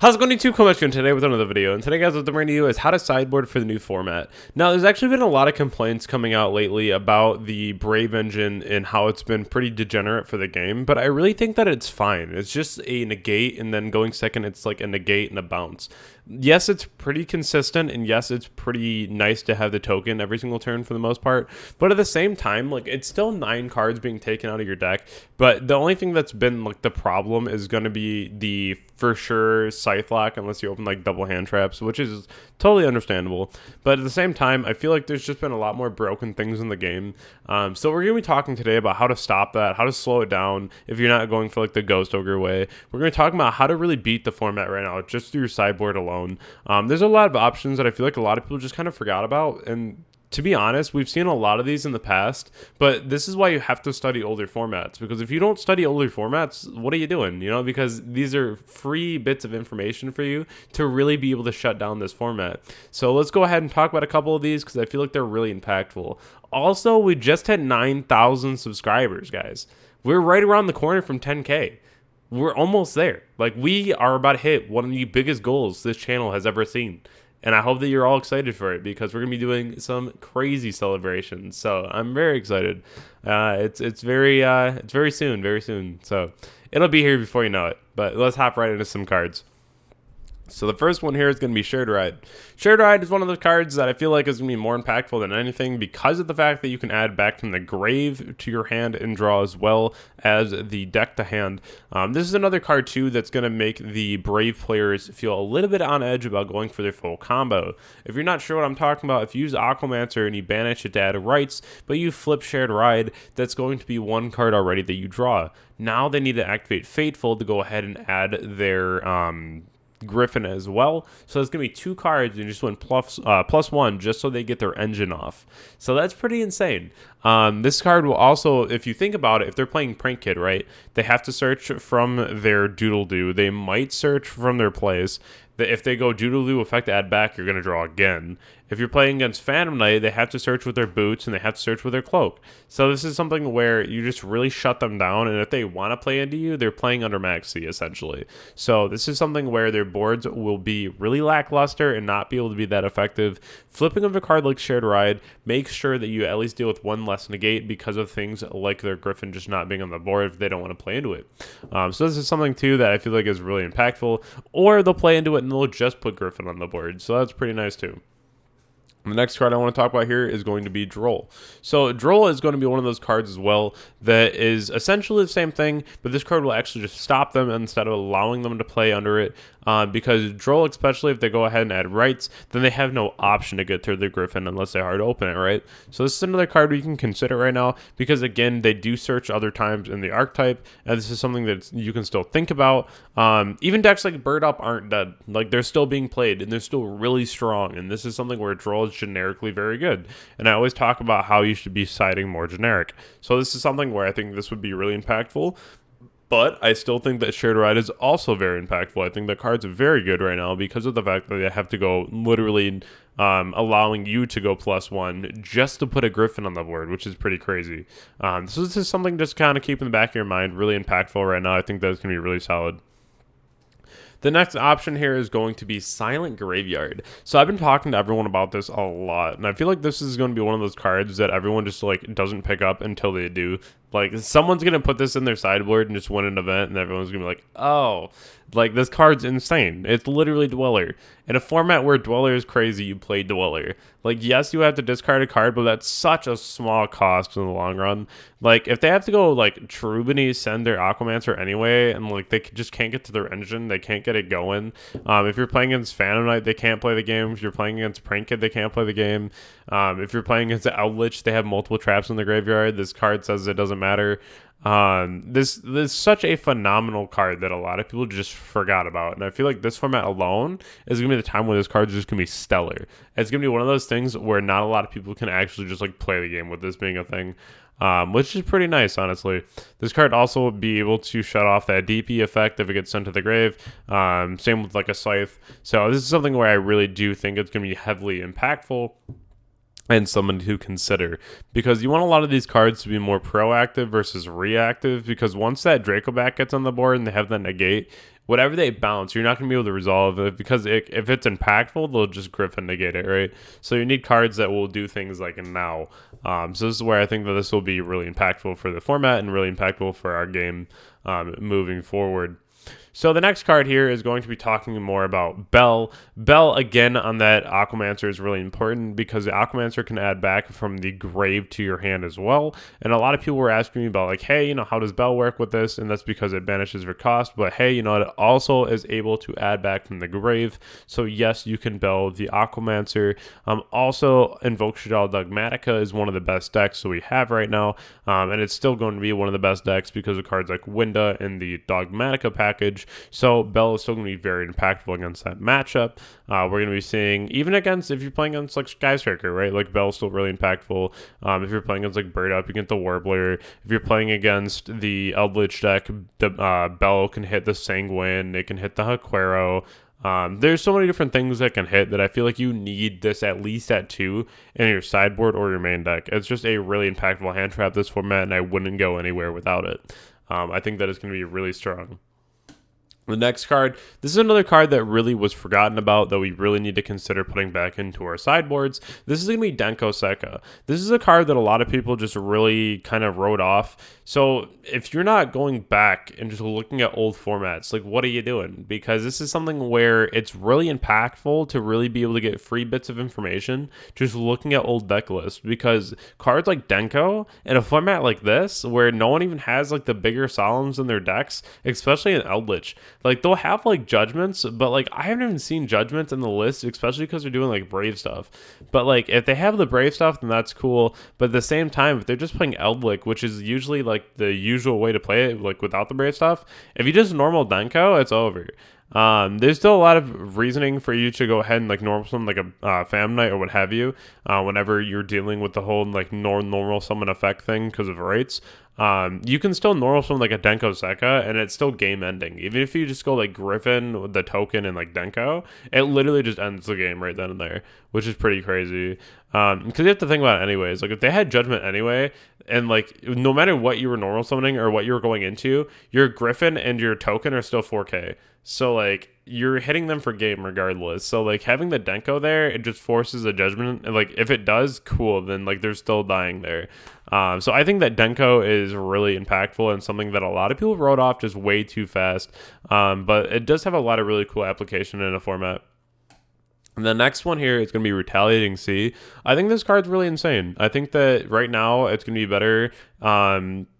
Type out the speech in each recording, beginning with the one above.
How's it going, YouTube? Coming at you today with another video, and today, guys, what I'm bringing you is how to sideboard for the new format. Now, there's actually been a lot of complaints coming out lately about the Brave engine and how it's been pretty degenerate for the game, but I really think that it's fine. It's just a negate, and then going second, it's like a negate and a bounce. Yes, it's pretty consistent, and yes, it's pretty nice to have the token every single turn for the most part, but at the same time, like, it's still 9 cards being taken out of your deck, but the only thing that's been, like, the problem is going to be the, for sure, Scythe Lock, unless you open, like, double hand traps, which is totally understandable, but at the same time, I feel like there's just been a lot more broken things in the game, so we're going to be talking today about how to stop that, how to slow it down if you're not going for, like, the Ghost Ogre way. We're going to talk about how to really beat the format right now, just through your sideboard alone. There's a lot of options that I feel like a lot of people just kind of forgot about, and to be honest, we've seen a lot of these in the past, but this is why you have to study older formats, because if you don't study older formats, what are you doing? You know, because these are free bits of information for you to really be able to shut down this format. So let's go ahead and talk about a couple of these because I feel like they're really impactful. Also, we just hit 9,000 subscribers, guys. We're right around the corner from 10K. We're almost there. Like, we are about to hit one of the biggest goals this channel has ever seen. And I hope that you're all excited for it because we're going to be doing some crazy celebrations. So I'm very excited. It's very soon. So it'll be here before you know it. But let's hop right into some cards. So the first one here is going to be Shared Ride. Shared Ride is one of those cards that I feel like is going to be more impactful than anything because of the fact that you can add back from the grave to your hand and draw as well as the deck to hand. This is another card too that's going to make the Brave players feel a little bit on edge about going for their full combo. If you're not sure what I'm talking about, if you use Aquamancer and you banish it to add rights, but you flip Shared Ride, that's going to be one card already that you draw. Now they need to activate Fateful to go ahead and add their Griffin as well, so it's gonna be 2 cards and you just win plus 1 just so they get their engine off. So that's pretty insane. This card will also, if you think about it, if they're playing Prank Kid, right, they have to search from their Doodle Doo. They might search from their plays. If they go Doodle Doo effect add back, you're gonna draw again. If you're playing against Phantom Knight, they have to search with their boots and they have to search with their cloak. So this is something where you just really shut them down, and if they want to play into you, they're playing under Maxi essentially. So this is something where their boards will be really lackluster and not be able to be that effective. Flipping of a card like Shared Ride, make sure that you at least deal with one less negate because of things like their Griffin just not being on the board if they don't want to play into it. So this is something too that I feel like is really impactful, or they'll play into it and they'll just put Griffin on the board. So that's pretty nice too. The next card I want to talk about here is going to be Droll. So Droll is going to be one of those cards as well that is essentially the same thing, but this card will actually just stop them instead of allowing them to play under it, because Droll, especially if they go ahead and add rights, then they have no option to get through the Griffin unless they hard open it, right? So this is another card we can consider right now because, again, they do search other times in the archetype, and this is something that you can still think about. Even decks like Bird Up aren't dead. Like, they're still being played, and they're still really strong, and this is something where Droll is generically very good. And I always talk about how you should be siding more generic. So this is something where I think this would be really impactful. But I still think that Shared Ride is also very impactful. I think the card's very good right now because of the fact that they have to go literally allowing you to go +1 just to put a Griffin on the board, which is pretty crazy. So this is something just kind of keep in the back of your mind, really impactful right now. I think that's going to be really solid. The next option here is going to be Silent Graveyard. So I've been talking to everyone about this a lot, and I feel like this is going to be one of those cards that everyone just like doesn't pick up until they do. Like, someone's going to put this in their sideboard and just win an event, and everyone's going to be like, oh, like, this card's insane. It's literally Dweller. In a format where Dweller is crazy, you play Dweller. Like, yes, you have to discard a card, but that's such a small cost in the long run. Like, if they have to go, like, Trubany send their Aquamancer anyway, and, like, they just can't get to their engine, they can't get it going. If you're playing against Phantom Knight, they can't play the game. If you're playing against Prank Kid, they can't play the game. If you're playing against Outlich, they have multiple traps in the graveyard. This card says it doesn't matter. This is such a phenomenal card that a lot of people just forgot about, and I feel like this format alone is gonna be the time where this card is just gonna be stellar. It's gonna be one of those things where not a lot of people can actually just like play the game with this being a thing, which is pretty nice, honestly. This card also will be able to shut off that DP effect if it gets sent to the grave. Same with like a Scythe. So this is something where I really do think it's gonna be heavily impactful and someone to consider, because you want a lot of these cards to be more proactive versus reactive, because once that Draco back gets on the board and they have that negate, whatever they bounce, you're not going to be able to resolve it, because if it's impactful, they'll just Griffin negate it, right? So you need cards that will do things like now. So this is where I think that this will be really impactful for the format and really impactful for our game moving forward. So the next card here is going to be talking more about Bell. Bell, again, on that Aquamancer is really important, because the Aquamancer can add back from the grave to your hand as well. And a lot of people were asking me about, like, hey, you know, how does Bell work with this? And that's because it banishes for cost. But hey, you know, it also is able to add back from the grave. So yes, you can Bell the Aquamancer. Also, Invoke Shadal Dogmatica is one of the best decks that we have right now. And it's still going to be one of the best decks because of cards like Winda and the Dogmatica package. So Bell is still going to be very impactful against that matchup. We're going to be seeing, even against, if you're playing against like Skystriker, right? Like Bell's still really impactful. If you're playing against like Bird Up, you get the Warbler. If you're playing against the Eldritch deck, the Bell can hit the Sanguine. It can hit the Haquero. There's so many different things that can hit that I feel like you need this at least at 2 in your sideboard or your main deck. It's just a really impactful hand trap this format, and I wouldn't go anywhere without it. I think that it's going to be really strong. The next card, this is another card that really was forgotten about that we really need to consider putting back into our sideboards. This is going to be Denko Sekka. This is a card that a lot of people just really kind of wrote off. So if you're not going back and just looking at old formats, like, what are you doing? Because this is something where it's really impactful to really be able to get free bits of information just looking at old deck lists. Because cards like Denko in a format like this, where no one even has like the bigger Solemns in their decks, especially in Eldritch, like, they'll have like judgments, but like I haven't even seen judgments in the list, especially because they're doing like Brave stuff. But like, if they have the Brave stuff, then that's cool. But at the same time, if they're just playing Eldritch, which is usually like the usual way to play it, like without the Brave stuff, if you just normal Denko, it's over. There's still a lot of reasoning for you to go ahead and like normal summon like a Fam Knight or what have you, whenever you're dealing with the whole like normal summon effect thing because of rates. You can still normal summon like a Denko Sekka and it's still game ending. Even if you just go like Griffin with the token and like Denko, it literally just ends the game right then and there, which is pretty crazy. Because you have to think about it anyways. Like, if they had judgment anyway, and like no matter what you were normal summoning or what you were going into, your Griffin and your token are still 4K. So like, you're hitting them for game regardless. So like, having the Denko there, it just forces a judgment. And like, if it does, cool, then like they're still dying there. So I think that Denko is really impactful and something that a lot of people wrote off just way too fast. But it does have a lot of really cool application in a format. And the next one here is going to be Retaliating C. I think this card's really insane. I think that right now it's going to be better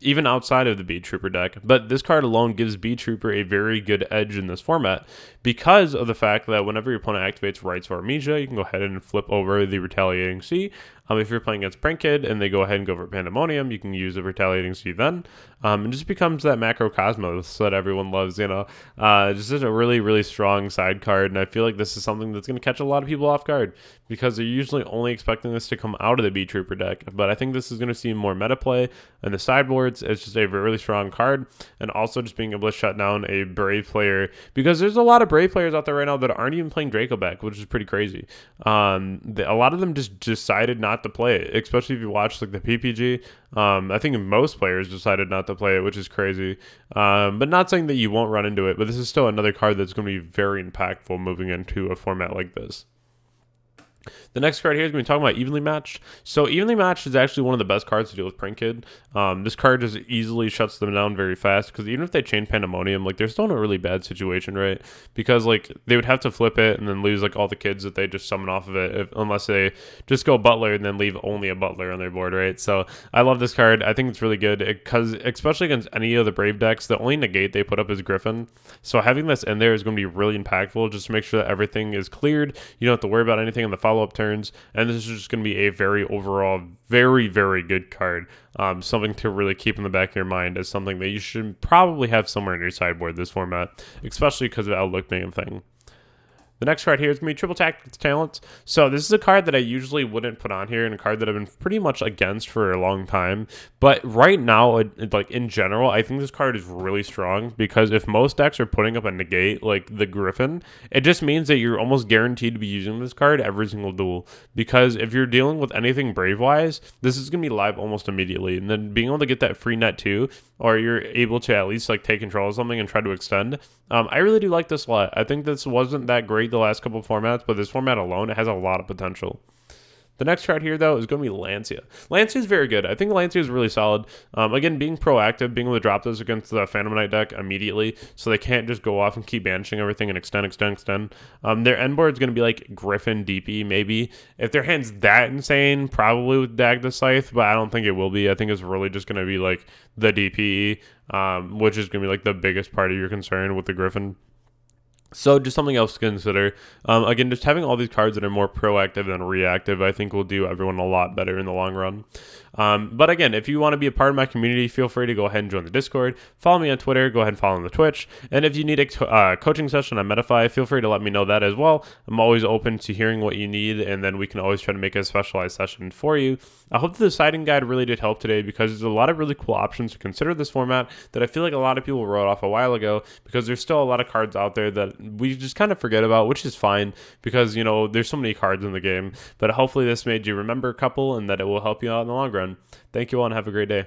even outside of the Beat Trooper deck. But this card alone gives Beat Trooper a very good edge in this format because of the fact that whenever your opponent activates Rites of Armisia, you can go ahead and flip over the Retaliating C. If you're playing against Prank Kid and they go ahead and go for Pandemonium, you can use the Retaliating C then. It just becomes that Macrocosmos that everyone loves, you know. Just a really, really strong side card, and I feel like this is something that's going to catch a lot of people off guard because they're usually only expecting this to come out of the Beat Trooper deck. But I think this is going to see more meta play in the sideboards. It's just a really strong card, and also just being able to shut down a Brave player, because there's a lot of Brave players out there right now that aren't even playing Draco back, which is pretty crazy. A lot of them just decided not to play it, especially if you watch like the PPG. I think most players decided not to play it, which is crazy. But not saying that you won't run into it, but this is still another card that's going to be very impactful moving into a format like this. The next card here is going to be talking about Evenly Matched. So Evenly Matched is actually one of the best cards to deal with Prank Kid. This card just easily shuts them down very fast, because even if they chain Pandemonium, like, they're still in a really bad situation, right? Because like, they would have to flip it and then lose like all the kids that they just summon off of it, unless they just go Butler and then leave only a Butler on their board, right? So I love this card. I think it's really good because especially against any of the Brave decks, the only negate they put up is Griffin. So having this in there is going to be really impactful, just to make sure that everything is cleared. You don't have to worry about anything in the follow-up turns, and this is just going to be a very overall very, very good card. Something to really keep in the back of your mind as something that you should probably have somewhere in your sideboard this format, especially because of Outlook being a thing. The next card here is going to be Triple Tactics Talents. So this is a card that I usually wouldn't put on here, and a card that I've been pretty much against for a long time. But right now, like in general, I think this card is really strong because if most decks are putting up a negate like the Griffin, it just means that you're almost guaranteed to be using this card every single duel. Because if you're dealing with anything Brave-wise, this is going to be live almost immediately. And then being able to get that free net too, or you're able to at least like take control of something and try to extend. I really do like this a lot. I think this wasn't that great the last couple of formats, but this format alone, it has a lot of potential. The next card here, though, is going to be Lancia. Lancia is very good. I think Lancia is really solid. Again, being proactive, being able to drop this against the Phantom Knight deck immediately, so they can't just go off and keep banishing everything and extend. Their end board is going to be like Griffin, DP, maybe. If their hand's that insane, probably with Dag the Scythe, but I don't think it will be. I think it's really just going to be like the DPE, which is going to be like the biggest part of your concern with the Griffin. So just something else to consider. Again, just having all these cards that are more proactive than reactive, I think will do everyone a lot better in the long run. But again, if you want to be a part of my community, feel free to go ahead and join the Discord. Follow me on Twitter. Go ahead and follow on the Twitch. And if you need a coaching session on Metafy, feel free to let me know that as well. I'm always open to hearing what you need, and then we can always try to make a specialized session for you. I hope the deciding guide really did help today because there's a lot of really cool options to consider this format that I feel like a lot of people wrote off a while ago because there's still a lot of cards out there that we just kind of forget about, which is fine because, you know, there's so many cards in the game. But hopefully this made you remember a couple and that it will help you out in the long run. Thank you all and have a great day.